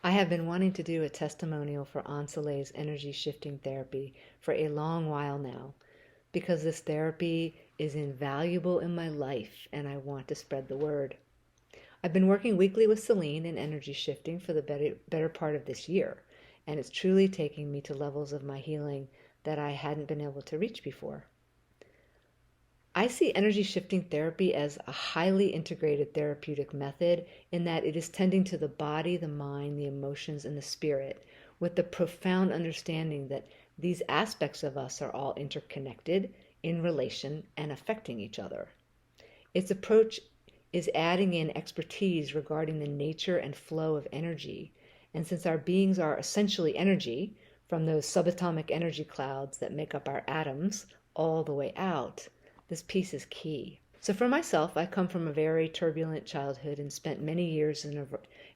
I have been wanting to do a testimonial for Anselay's energy shifting therapy for a long while now because this therapy is invaluable in my life and I want to spread the word. I've been working weekly with Celine in energy shifting for the better part of this year, and it's truly taking me to levels of my healing that I hadn't been able to reach before. I see energy shifting therapy as a highly integrated therapeutic method in that it is tending to the body, the mind, the emotions, and the spirit with the profound understanding that these aspects of us are all interconnected, in relation, and affecting each other. Its approach is adding in expertise regarding the nature and flow of energy. And since our beings are essentially energy, from those subatomic energy clouds that make up our atoms all the way out, this piece is key. So for myself, I come from a very turbulent childhood and spent many years in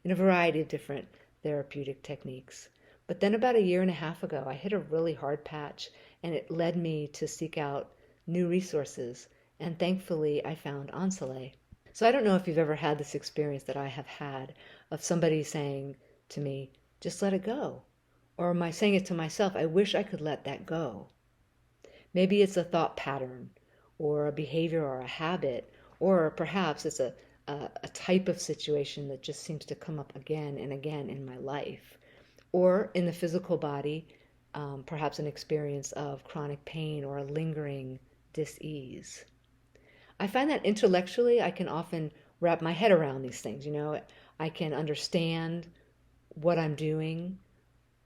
a variety of different therapeutic techniques. But then about a year and a half ago, I hit a really hard patch, and it led me to seek out new resources. And thankfully, I found Anselay. So I don't know if you've ever had this experience that I have had of somebody saying to me, just let it go. Or am I saying it to myself, I wish I could let that go. Maybe it's a thought pattern or a behavior or a habit, or perhaps it's a type of situation that just seems to come up again and again in my life. Or in the physical body, perhaps an experience of chronic pain or a lingering dis-ease. I find that intellectually I can often wrap my head around these things. I can understand what I'm doing.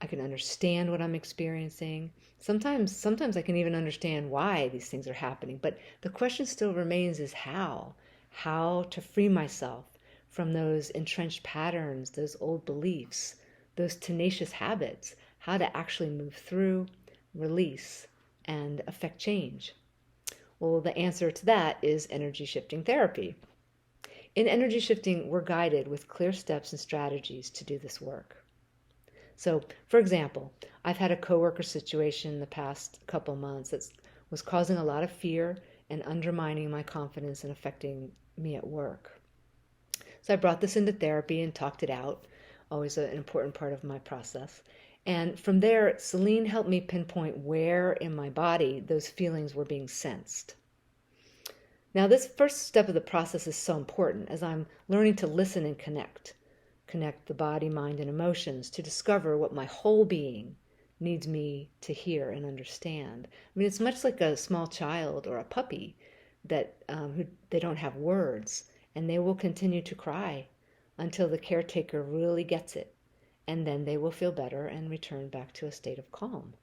I can understand what I'm experiencing. Sometimes I can even understand why these things are happening. But the question still remains is how? How to free myself from those entrenched patterns, those old beliefs, those tenacious habits, how to actually move through, release, and affect change. Well, the answer to that is energy shifting therapy. In energy shifting, we're guided with clear steps and strategies to do this work. So, for example, I've had a coworker situation the past couple months that was causing a lot of fear and undermining my confidence and affecting me at work. So I brought this into therapy and talked it out, always an important part of my process. And from there, Celine helped me pinpoint where in my body those feelings were being sensed. Now, this first step of the process is so important as I'm learning to listen and connect the body, mind, and emotions to discover what my whole being needs me to hear and understand. I mean, it's much like a small child or a puppy that who they don't have words, and they will continue to cry until the caretaker really gets it, and then they will feel better and return back to a state of calm.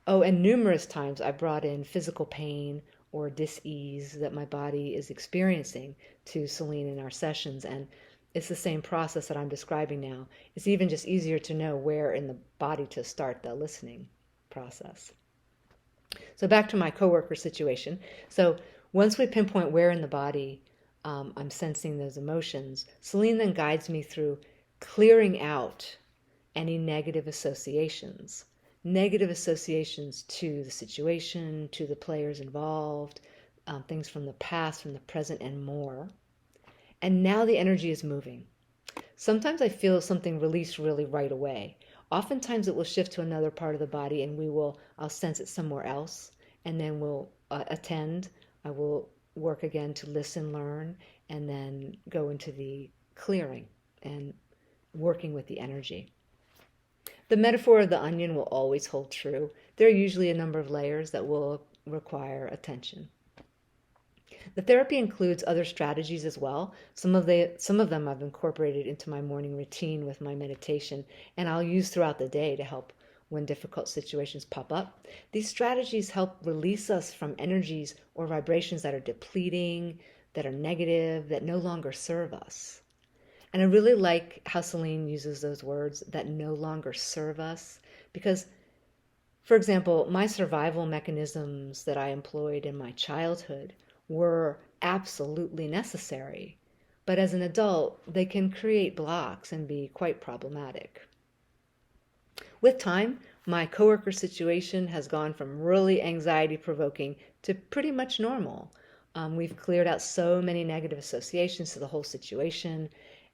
Oh, and numerous times I brought in physical pain or dis-ease that my body is experiencing to Celine in our sessions, and it's the same process that I'm describing now. It's even just easier to know where in the body to start the listening process. So back to my coworker situation. So once we pinpoint where in the body I'm sensing those emotions, Celine then guides me through clearing out any negative associations. Negative associations to the situation, to the players involved, things from the past, from the present, and more. And now the energy is moving. Sometimes I feel something release really right away. Oftentimes it will shift to another part of the body and I'll sense it somewhere else, and then we'll attend. I will work again to listen, learn, and then go into the clearing and working with the energy. The metaphor of the onion will always hold true. There are usually a number of layers that will require attention. The therapy includes other strategies as well. Some of them I've incorporated into my morning routine with my meditation, and I'll use throughout the day to help when difficult situations pop up. These strategies help release us from energies or vibrations that are depleting, that are negative, that no longer serve us. And I really like how Celine uses those words, that no longer serve us, because, for example, my survival mechanisms that I employed in my childhood were absolutely necessary, but as an adult, they can create blocks and be quite problematic. With time, my coworker situation has gone from really anxiety-provoking to pretty much normal. We've cleared out so many negative associations to the whole situation,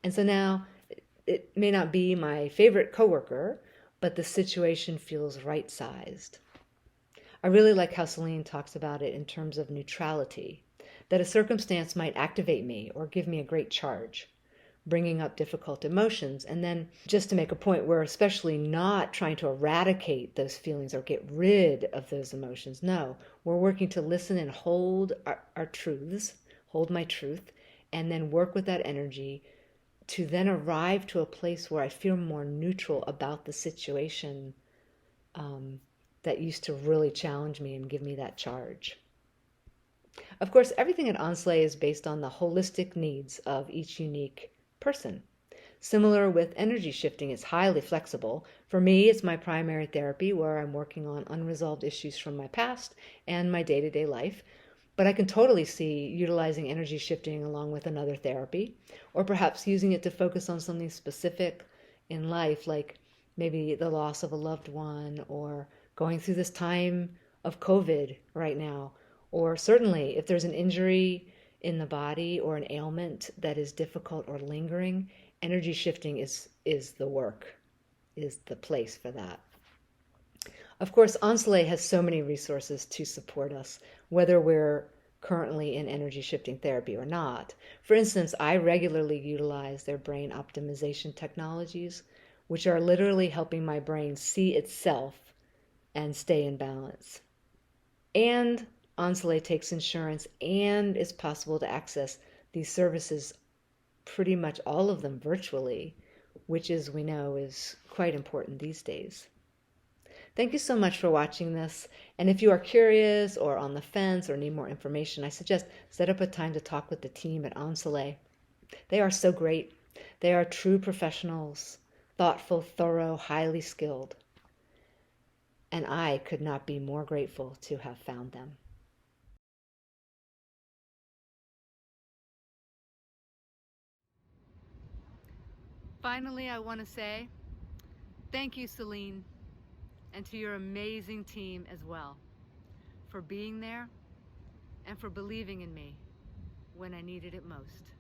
and so now it may not be my favorite coworker, but the situation feels right-sized. I really like how Celine talks about it in terms of neutrality, that a circumstance might activate me or give me a great charge, bringing up difficult emotions. And then, just to make a point, we're especially not trying to eradicate those feelings or get rid of those emotions. No, we're working to listen and hold our truths, hold my truth, and then work with that energy to then arrive to a place where I feel more neutral about the situation that used to really challenge me and give me that charge. Of course, everything at Onsley is based on the holistic needs of each unique person. Similar with energy shifting, it's highly flexible. For me, it's my primary therapy where I'm working on unresolved issues from my past and my day-to-day life. But I can totally see utilizing energy shifting along with another therapy, or perhaps using it to focus on something specific in life, like maybe the loss of a loved one, or going through this time of COVID right now, or certainly if there's an injury in the body or an ailment that is difficult or lingering, energy shifting is the work, is the place for that. Of course, Onsley has so many resources to support us, whether we're currently in energy shifting therapy or not. For instance, I regularly utilize their brain optimization technologies, which are literally helping my brain see itself and stay in balance. And Onsley takes insurance, and it's possible to access these services, pretty much all of them virtually, which, as we know, is quite important these days. Thank you so much for watching this. And if you are curious or on the fence or need more information, I suggest set up a time to talk with the team at Onsley. They are so great. They are true professionals, thoughtful, thorough, highly skilled. And I could not be more grateful to have found them. Finally, I want to say thank you, Celine, and to your amazing team as well, for being there and for believing in me when I needed it most.